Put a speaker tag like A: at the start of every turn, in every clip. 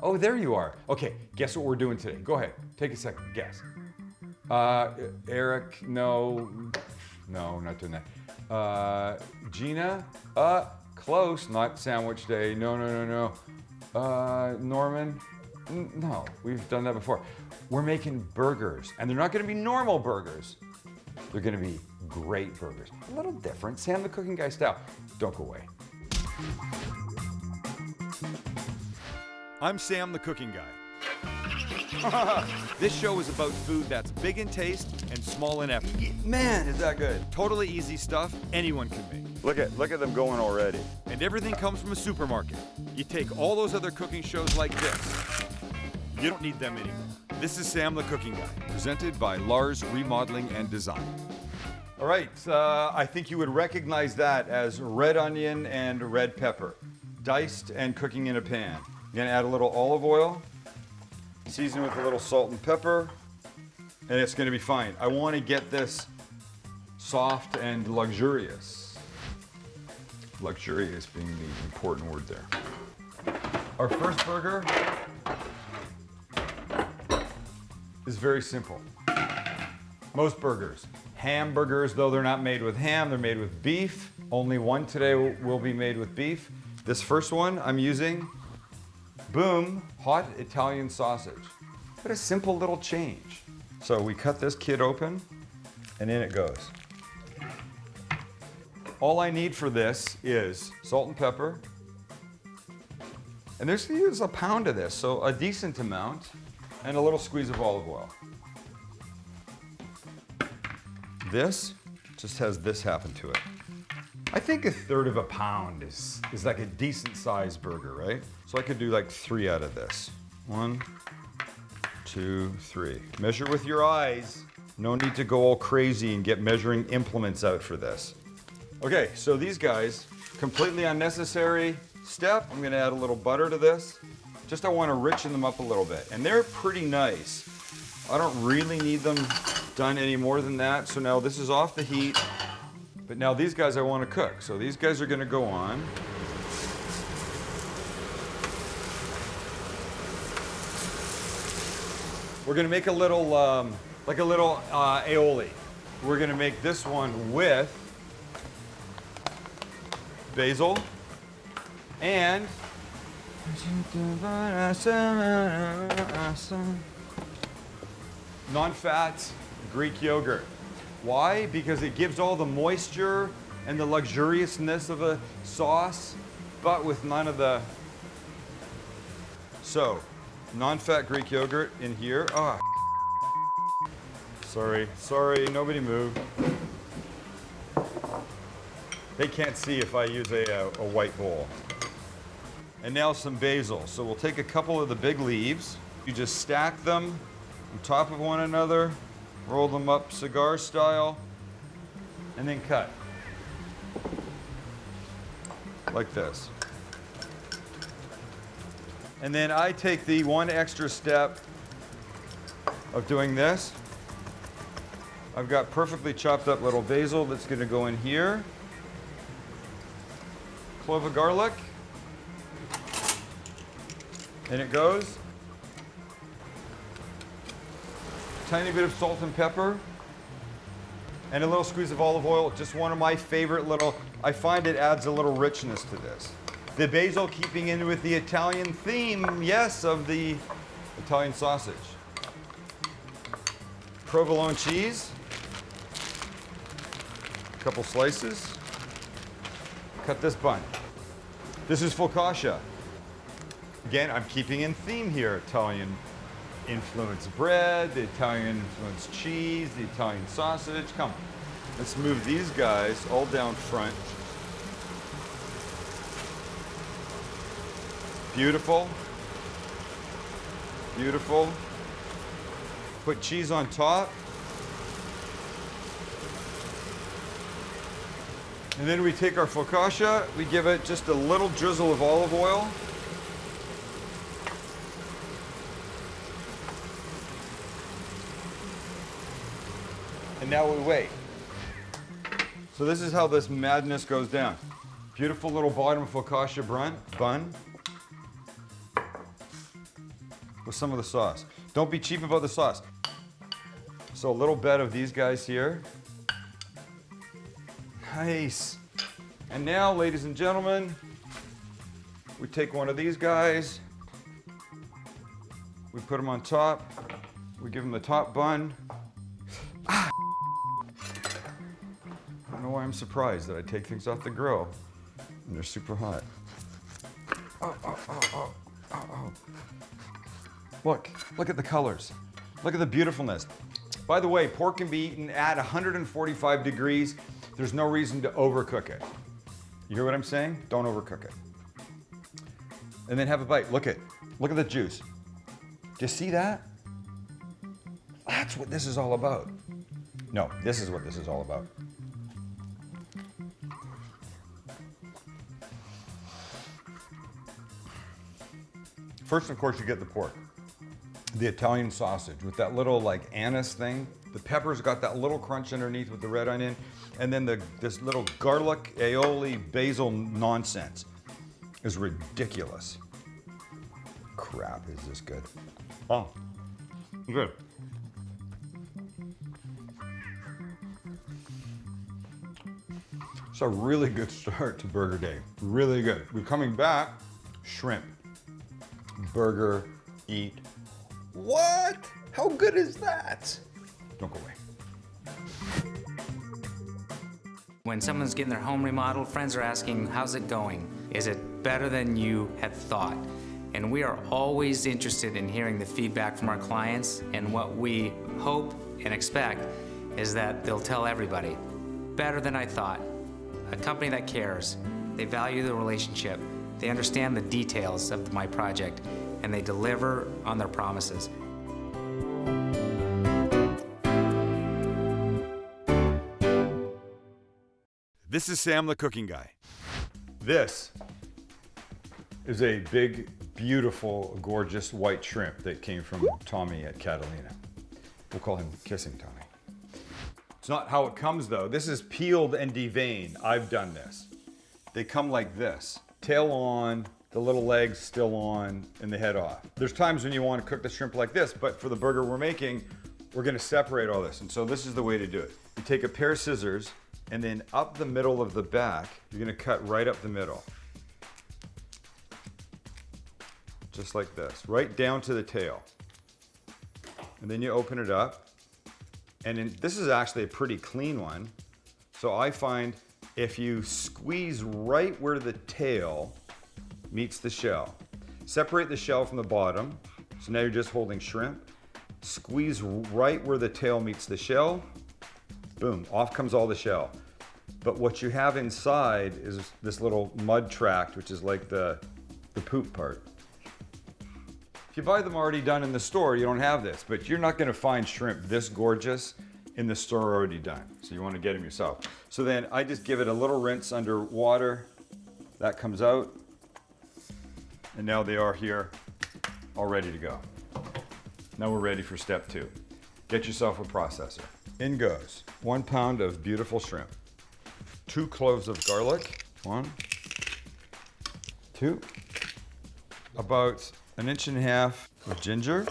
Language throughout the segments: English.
A: Oh, there you are. Okay, guess what we're doing today? Go ahead, take a second, guess. Eric, no, not doing that. Gina, close, not sandwich day. No. Norman, no, we've done that before. We're making burgers, and they're not gonna be normal burgers. They're gonna be great burgers. A little different, Sam the Cooking Guy style. Don't go away. I'm Sam the Cooking Guy. This show is about food that's big in taste and small in effort.
B: Man, is that good.
A: Totally easy stuff anyone can make.
B: Look at them going already.
A: And everything comes from a supermarket. You take all those other cooking shows like this. You don't need them anymore. This is Sam the Cooking Guy, presented by Lars Remodeling and Design. All right, I think you would recognize that as red onion and red pepper, diced and cooking in a pan. You're gonna add a little olive oil, season with a little salt and pepper, and it's gonna be fine. I wanna get this soft and luxurious. Luxurious being the important word there. Our first burger is very simple. Most burgers. Hamburgers, though they're not made with ham, they're made with beef. Only one today will be made with beef. This first one I'm using, boom, hot Italian sausage. What a simple little change. So we cut this kid open, and in it goes. All I need for this is salt and pepper. And there's a pound of this, so a decent amount, and a little squeeze of olive oil. This just has this happen to it. I think 1/3 of a pound is like a decent sized burger, right? So I could do like 3 out of this. 1, 2, 3. Measure with your eyes. No need to go all crazy and get measuring implements out for this. Okay, so these guys, completely unnecessary step. I'm gonna add a little butter to this. Just I wanna richen them up a little bit. And they're pretty nice. I don't really need them done any more than that. So now this is off the heat. But now these guys I wanna cook. So these guys are gonna go on. We're gonna make a little, like a little aioli. We're gonna make this one with basil and non-fat Greek yogurt. Why? Because it gives all the moisture and the luxuriousness of a sauce, but with none of the... So, non-fat Greek yogurt in here. Ah, sorry, nobody move. They can't see if I use a white bowl. And now some basil. So we'll take a couple of the big leaves. You just stack them on top of one another, roll them up cigar style, and then cut. Like this. And then I take the one extra step of doing this. I've got perfectly chopped up little basil that's gonna go in here. Clove of garlic. And it goes. Tiny bit of salt and pepper. And a little squeeze of olive oil. Just one of my favorite little, I find it adds a little richness to this. The basil keeping in with the Italian theme, yes, of the Italian sausage. Provolone cheese. A couple slices. Cut this bun. This is focaccia. Again, I'm keeping in theme here. Italian influenced bread, the Italian influenced cheese, the Italian sausage. Come on. Let's move these guys all down front. Beautiful. Beautiful. Put cheese on top. And then we take our focaccia, we give it just a little drizzle of olive oil. And now we wait. So this is how this madness goes down. Beautiful little bottom focaccia bun. with some of the sauce. Don't be cheap about the sauce. So a little bit of these guys here. Nice. And now, ladies and gentlemen, we take one of these guys, we put them on top, we give them the top bun. Ah. I don't know why I'm surprised that I take things off the grill and they're super hot. Oh. Look at the colors. Look at the beautifulness. By the way, pork can be eaten at 145 degrees. There's no reason to overcook it. You hear what I'm saying? Don't overcook it. And then have a bite. Look at the juice. Do you see that? That's what this is all about. No, this is what this is all about. First, of course, you get the pork. The Italian sausage with that little like anise thing. The pepper's got that little crunch underneath with the red onion. And then this little garlic, aioli, basil nonsense is ridiculous. Crap, is this good? Oh, good. It's a really good start to Burger Day. Really good. We're coming back, shrimp, burger, eat. What? How good is that? Don't go away.
C: When someone's getting their home remodeled, friends are asking, how's it going? Is it better than you had thought? And we are always interested in hearing the feedback from our clients, and what we hope and expect is that they'll tell everybody, better than I thought. A company that cares, they value the relationship, they understand the details of my project, and they deliver on their promises.
A: This is Sam the Cooking Guy. This is a big, beautiful, gorgeous white shrimp that came from Tommy at Catalina. We'll call him Kissing Tommy. It's not how it comes though. This is peeled and deveined. I've done this. They come like this, tail on, the little legs still on, and the head off. There's times when you want to cook the shrimp like this, but for the burger we're making, we're gonna separate all this. And so this is the way to do it. You take a pair of scissors, and then up the middle of the back, you're gonna cut right up the middle. Just like this, right down to the tail. And then you open it up. And this is actually a pretty clean one. So I find if you squeeze right where the tail meets the shell, separate the shell from the bottom. So now you're just holding shrimp. Squeeze right where the tail meets the shell. Boom, off comes all the shell. But what you have inside is this little mud tract, which is like the poop part. If you buy them already done in the store, you don't have this, but you're not gonna find shrimp this gorgeous in the store already done. So you wanna get them yourself. So then I just give it a little rinse under water. That comes out. And now they are here, all ready to go. Now we're ready for step 2. Get yourself a processor. In goes 1 pound of beautiful shrimp, 2 cloves of garlic, 1, 2, about 1.5 inches of ginger.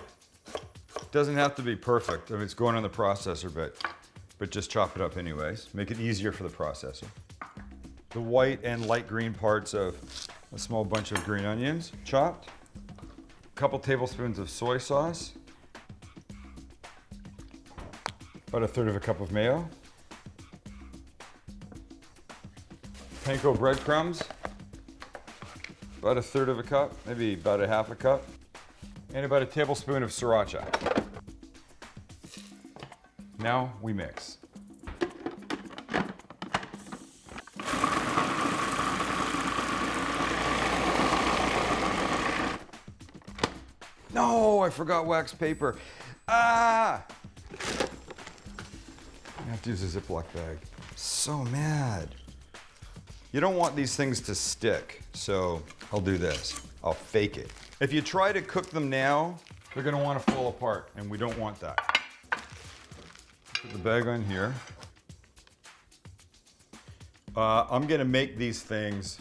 A: Doesn't have to be perfect. I mean, it's going on the processor, but just chop it up anyways. Make it easier for the processor. The white and light green parts of a small bunch of green onions, chopped. A couple tablespoons of soy sauce. About 1/3 cup of mayo. Panko breadcrumbs. About 1/3 cup, maybe about 1/2 cup. And about a tablespoon of sriracha. Now we mix. No, I forgot wax paper. Ah! I have to use a Ziploc bag. So mad. You don't want these things to stick, so I'll do this. I'll fake it. If you try to cook them now, they're gonna wanna fall apart, and we don't want that. Put the bag on here. I'm gonna make these things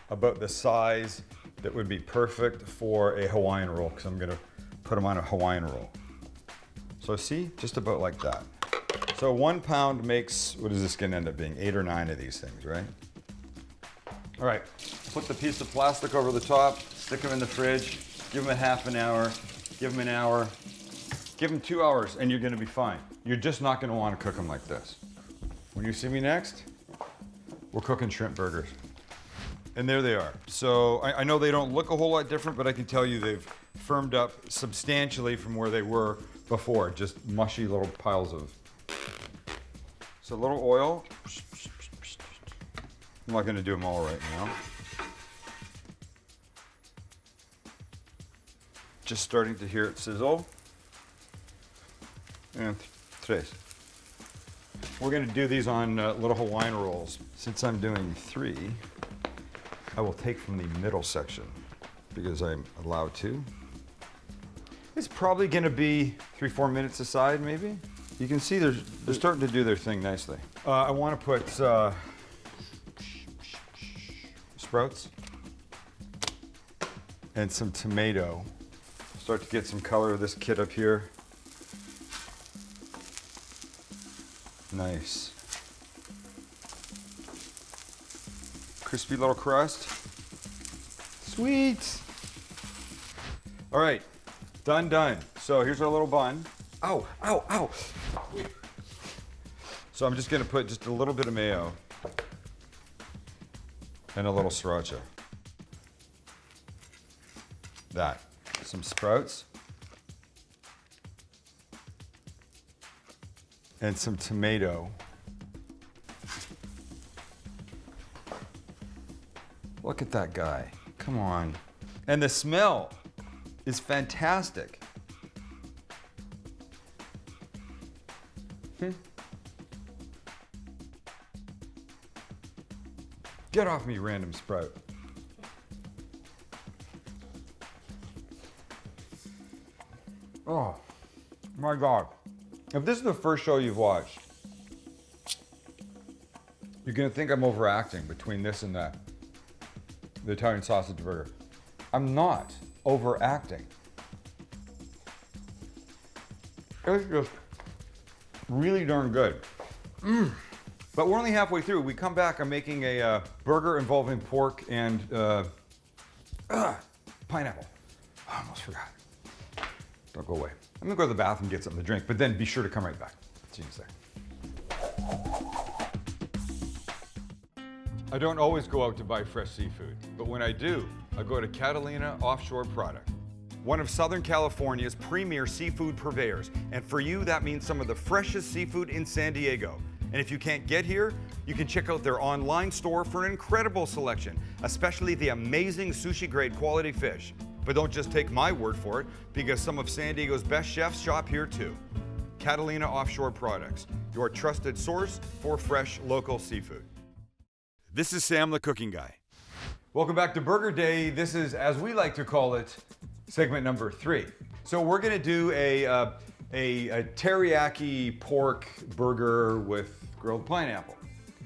A: about the size that would be perfect for a Hawaiian roll, because I'm gonna put them on a Hawaiian roll. So see, just about like that. So 1 pound makes, what is this gonna end up being? 8 or 9 of these things, right? All right, put the piece of plastic over the top, stick them in the fridge, give them a half an hour, give them an hour, give them 2 hours, and you're gonna be fine. You're just not gonna wanna cook them like this. When you see me next, we're cooking shrimp burgers. And there they are. So I know they don't look a whole lot different, but I can tell you they've firmed up substantially from where they were before. Just mushy little piles of. So a little oil. I'm not gonna do them all right now. Just starting to hear it sizzle. And tres. We're gonna do these on little Hawaiian rolls. Since I'm doing 3, I will take from the middle section because I'm allowed to. It's probably gonna be 3-4 minutes aside, maybe. You can see they're starting to do their thing nicely. I wanna put sprouts and some tomato. Start to get some color of this kit up here. Nice. Crispy little crust. Sweet. All right, done. So here's our little bun. Ow. So I'm just gonna put just a little bit of mayo and a little sriracha. That. Some sprouts. And some tomato. Look at that guy. Come on. And the smell is fantastic. Get off me, random sprout. Oh, my God. If this is the first show you've watched, you're gonna think I'm overacting between this and the Italian sausage burger. I'm not overacting. It's just really darn good. But we're only halfway through. We come back, I'm making a burger involving pork and pineapple. I almost forgot. Don't go away. I'm gonna go to the bathroom and get something to drink, but then be sure to come right back. See you in a sec. I don't always go out to buy fresh seafood, but when I do, I go to Catalina Offshore Product, one of Southern California's premier seafood purveyors. And for you, that means some of the freshest seafood in San Diego. And if you can't get here, you can check out their online store for an incredible selection, especially the amazing sushi-grade quality fish. But don't just take my word for it, because some of San Diego's best chefs shop here too. Catalina Offshore Products, your trusted source for fresh local seafood. This is Sam, the cooking guy. Welcome back to Burger Day. This is, as we like to call it, segment number 3. So we're gonna do a teriyaki pork burger with grilled pineapple.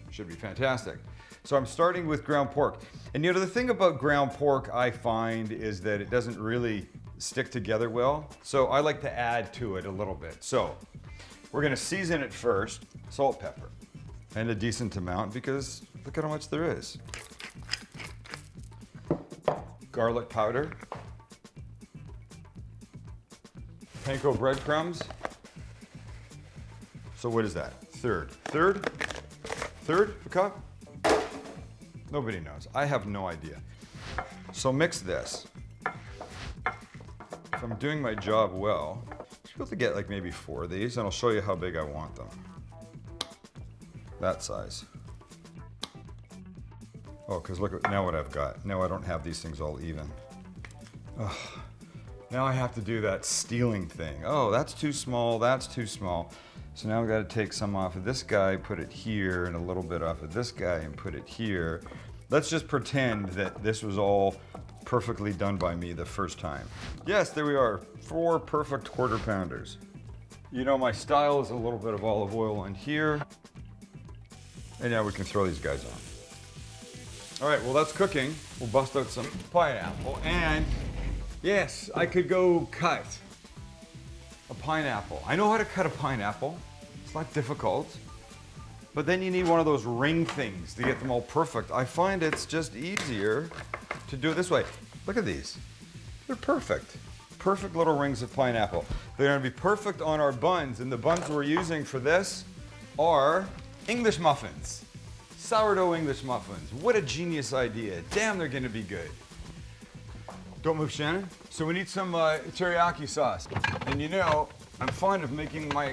A: Should be fantastic. So I'm starting with ground pork. And you know, the thing about ground pork I find is that it doesn't really stick together well. So I like to add to it a little bit. So we're gonna season it first, salt, pepper, and a decent amount because look at how much there is. Garlic powder. Panko breadcrumbs. So what is that? Third a cup? Nobody knows. I have no idea. So mix this. If I'm doing my job well, I should be able to get like maybe 4 of these, and I'll show you how big I want them. That size. Oh, because look at now what I've got. Now I don't have these things all even. Ugh. Now I have to do that stealing thing. Oh, that's too small, that's too small. So now I've got to take some off of this guy, put it here, and a little bit off of this guy and put it here. Let's just pretend that this was all perfectly done by me the first time. Yes, there we are, 4 perfect quarter pounders. You know, my style is a little bit of olive oil in here. And now we can throw these guys on. All right, well, that's cooking. We'll bust out some pineapple. And yes, I could go cut a pineapple. I know how to cut a pineapple. It's not difficult. But then you need one of those ring things to get them all perfect. I find it's just easier to do it this way. Look at these. They're perfect. Perfect little rings of pineapple. They're gonna be perfect on our buns, and the buns we're using for this are English muffins. Sourdough English muffins. What a genius idea. Damn, they're gonna be good. Don't move, Shannon. So we need some teriyaki sauce. And you know, I'm fond of making my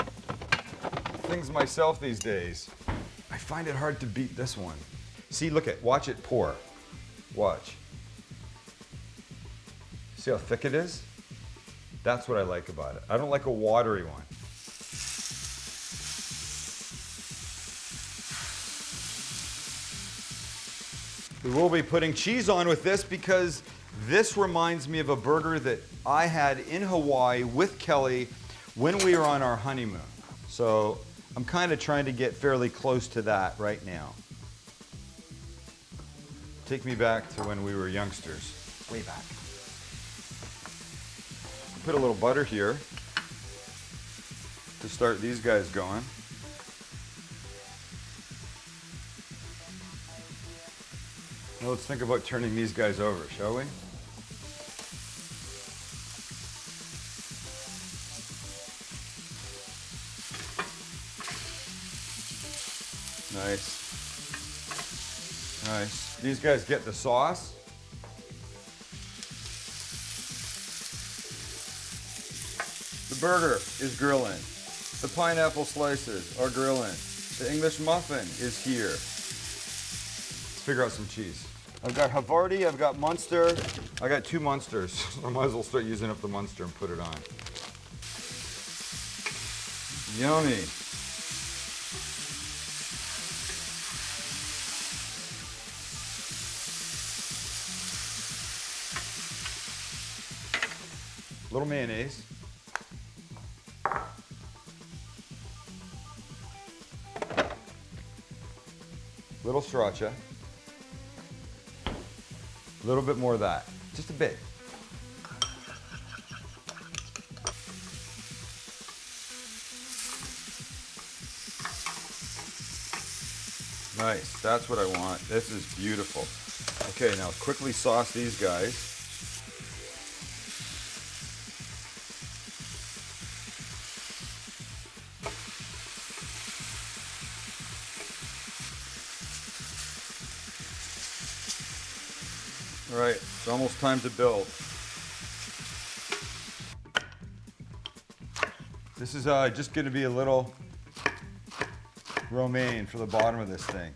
A: things myself these days. I find it hard to beat this one. See, watch it pour. Watch. See how thick it is? That's what I like about it. I don't like a watery one. We will be putting cheese on with this because this reminds me of a burger that I had in Hawaii with Kelly when we were on our honeymoon. So I'm kind of trying to get fairly close to that right now. Take me back to when we were youngsters, way back. Put a little butter here to start these guys going. Now let's think about turning these guys over, shall we? Nice. Nice. These guys get the sauce. The burger is grilling. The pineapple slices are grilling. The English muffin is here. Let's figure out some cheese. I've got Havarti, I've got Munster. I got 2 Munsters. I might as well start using up the Munster and put it on. Yummy. Little mayonnaise. Little sriracha. A little bit more of that. Just a bit. Nice. That's what I want. This is beautiful. Okay, now quickly sauce these guys. All right, it's almost time to build. This is just going to be a little romaine for the bottom of this thing.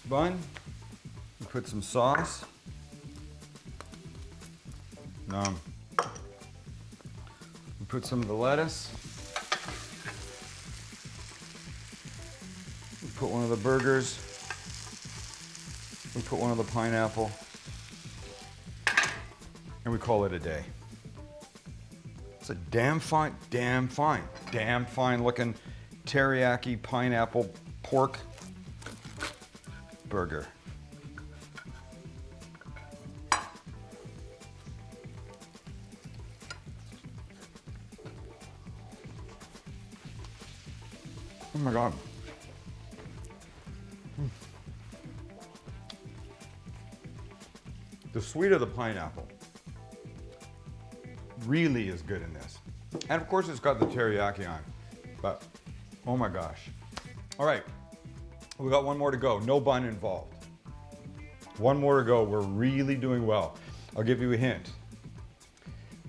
A: Bun, we put some sauce. We put some of the lettuce. We put one of the burgers. We put one of the pineapple, and we call it a day. It's a damn fine looking teriyaki pineapple pork burger. Oh my God. The sweet of the pineapple really is good in this. And of course it's got the teriyaki on, but oh my gosh. All right, we got one more to go. No bun involved. One more to go. We're really doing well. I'll give you a hint.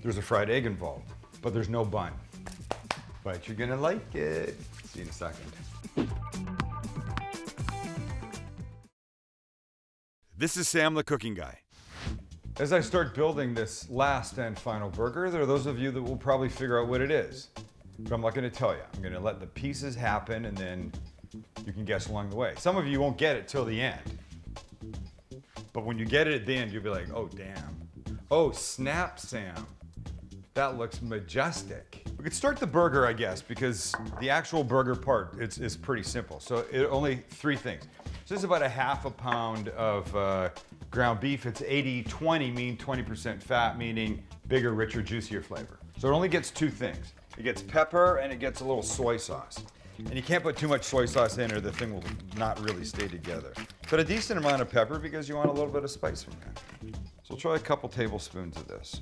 A: There's a fried egg involved, but there's no bun. But you're gonna like it. See you in a second. This is Sam the Cooking Guy. As I start building this last and final burger, there are those of you that will probably figure out what it is. But I'm not gonna tell you. I'm gonna let the pieces happen and then you can guess along the way. Some of you won't get it till the end. But when you get it at the end, you'll be like, oh damn. Oh snap, Sam. That looks majestic. We could start the burger, I guess, because the actual burger part is pretty simple. So only 3 things. So this is about a half a pound of ground beef. It's 80-20, meaning 20% fat, meaning bigger, richer, juicier flavor. So it only gets two things. It gets pepper and it gets a little soy sauce. And you can't put too much soy sauce in or the thing will not really stay together. But a decent amount of pepper because you want a little bit of spice from that. So we'll try a couple tablespoons of this.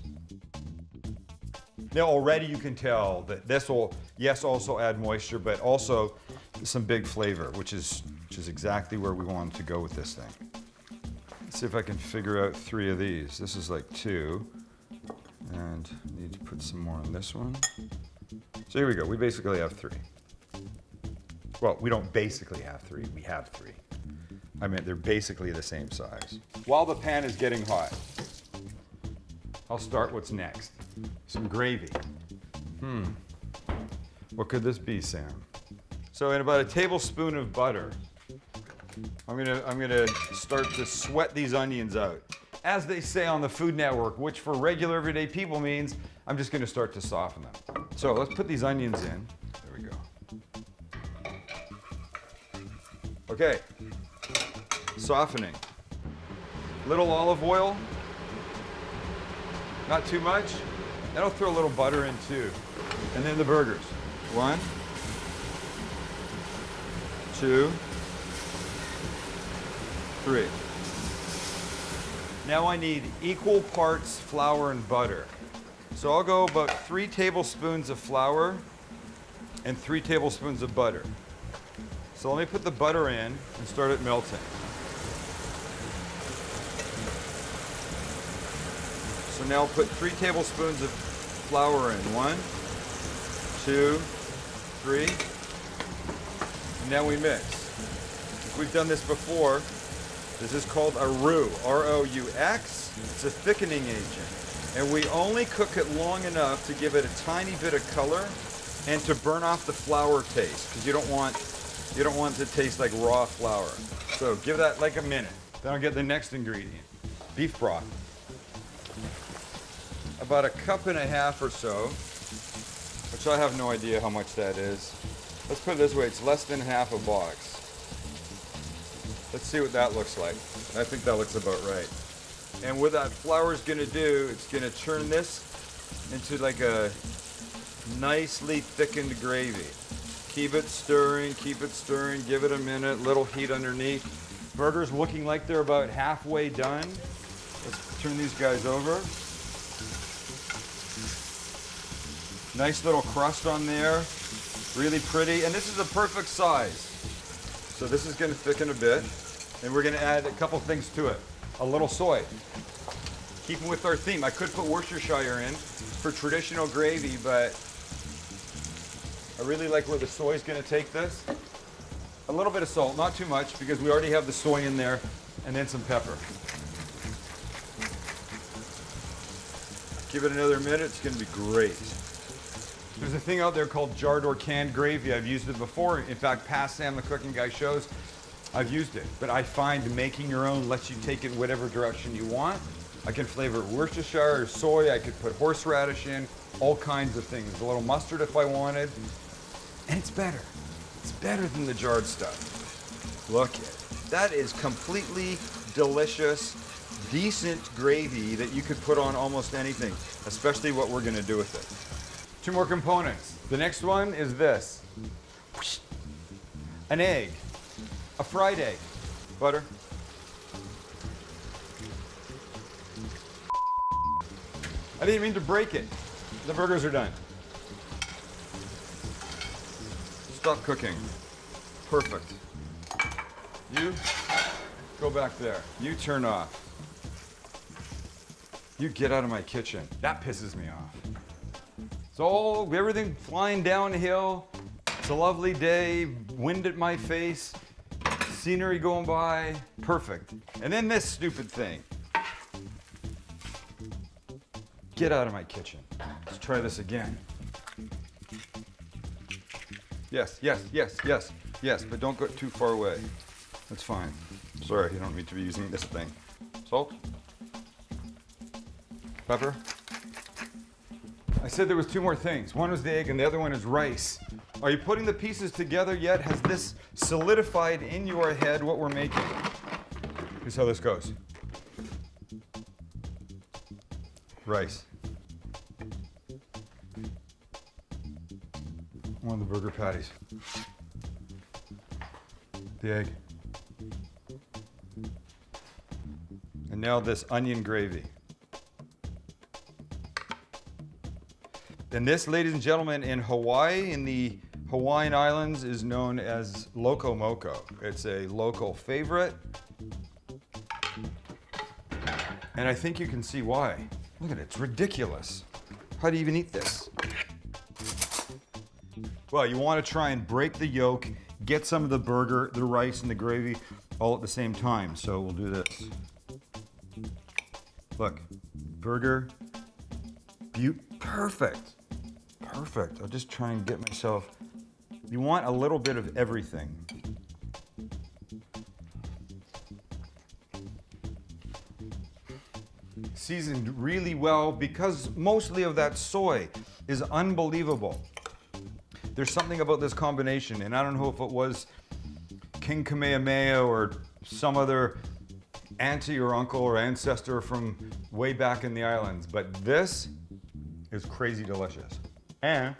A: Now already you can tell that this will, yes, also add moisture, but also some big flavor, which is exactly where we want to go with this thing. Let's see if I can figure out 3 of these. This is like 2, and I need to put some more on this one. So here we go, we basically have 3. Well, we don't basically have 3, we have 3. I mean, they're basically the same size. While the pan is getting hot, I'll start what's next. Some gravy. What could this be, Sam? So in about a tablespoon of butter, I'm gonna start to sweat these onions out. As they say on the Food Network, which for regular everyday people means I'm just gonna start to soften them. So let's put these onions in. There we go. Okay, softening. Little olive oil, not too much. Then I'll throw a little butter in too. And then the burgers. 1, 2, 3. Now I need equal parts flour and butter. So I'll go about 3 tablespoons of flour and 3 tablespoons of butter. So let me put the butter in and start it melting. So now I'll put 3 tablespoons of flour in. 1, 2, 3. And now we mix. If we've done this before, this is called a roux, R-O-U-X. It's a thickening agent. And we only cook it long enough to give it a tiny bit of color and to burn off the flour taste, because you don't want it to taste like raw flour. So give that like a minute. Then I'll get the next ingredient, beef broth. About 1.5 cups or so, which I have no idea how much that is. Let's put it this way, it's less than half a box. Let's see what that looks like. I think that looks about right. And what that flour is gonna do, it's gonna turn this into like a nicely thickened gravy. Keep it stirring, give it a minute, little heat underneath. Burgers looking like they're about halfway done. Let's turn these guys over. Nice little crust on there, really pretty. And this is the perfect size. So this is gonna thicken a bit. And we're gonna add a couple things to it. A little soy. Keeping with our theme, I could put Worcestershire in for traditional gravy, but I really like where the soy is gonna take this. A little bit of salt, not too much, because we already have the soy in there, and then some pepper. Give it another minute, it's gonna be great. There's a thing out there called jarred or canned gravy. I've used it before. In fact, past Sam the Cooking Guy shows, I've used it. But I find making your own lets you take it whatever direction you want. I can flavor it Worcestershire or soy. I could put horseradish in, all kinds of things. A little mustard if I wanted. And it's better. It's better than the jarred stuff. Look at it. That is completely delicious, decent gravy that you could put on almost anything, especially what we're gonna do with it. 2 more components. The next one is this. An egg. A fried egg. Butter. I didn't mean to break it. The burgers are done. Stop cooking. Perfect. You go back there. You turn off. You get out of my kitchen. That pisses me off. So everything flying downhill. It's a lovely day, wind at my face, scenery going by, perfect. And then this stupid thing. Get out of my kitchen. Let's try this again. Yes, but don't go too far away. That's fine. Sorry, you don't need to be using this thing. Salt. Pepper. I said there was 2 more things. One was the egg and the other one is rice. Are you putting the pieces together yet? Has this solidified in your head what we're making? Here's how this goes. Rice. One of the burger patties. The egg. And now this onion gravy. And this, ladies and gentlemen, in Hawaii, in the Hawaiian Islands, is known as loco moco. It's a local favorite. And I think you can see why. Look at it, it's ridiculous. How do you even eat this? Well, you want to try and break the yolk, get some of the burger, the rice, and the gravy all at the same time. So we'll do this. Look, burger, perfect. Perfect. I'll just try and get myself. You want a little bit of everything. Seasoned really well because mostly of that soy is unbelievable. There's something about this combination, and I don't know if it was King Kamehameha or some other auntie or uncle or ancestor from way back in the islands, but this is crazy delicious. And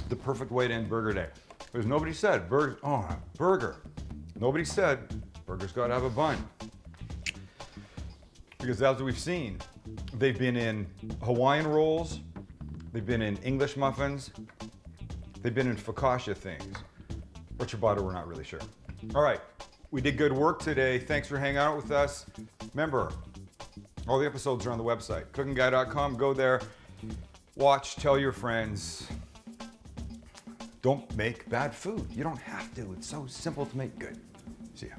A: the perfect way to end Burger Day. Because nobody said, burger. Nobody said, burger's gotta have a bun. Because as we've seen, they've been in Hawaiian rolls, they've been in English muffins, they've been in focaccia things. Or ciabatta, we're not really sure. All right, we did good work today. Thanks for hanging out with us. Remember, all the episodes are on the website, cookingguy.com. Go there, watch, tell your friends. Don't make bad food. You don't have to. It's so simple to make good. See ya.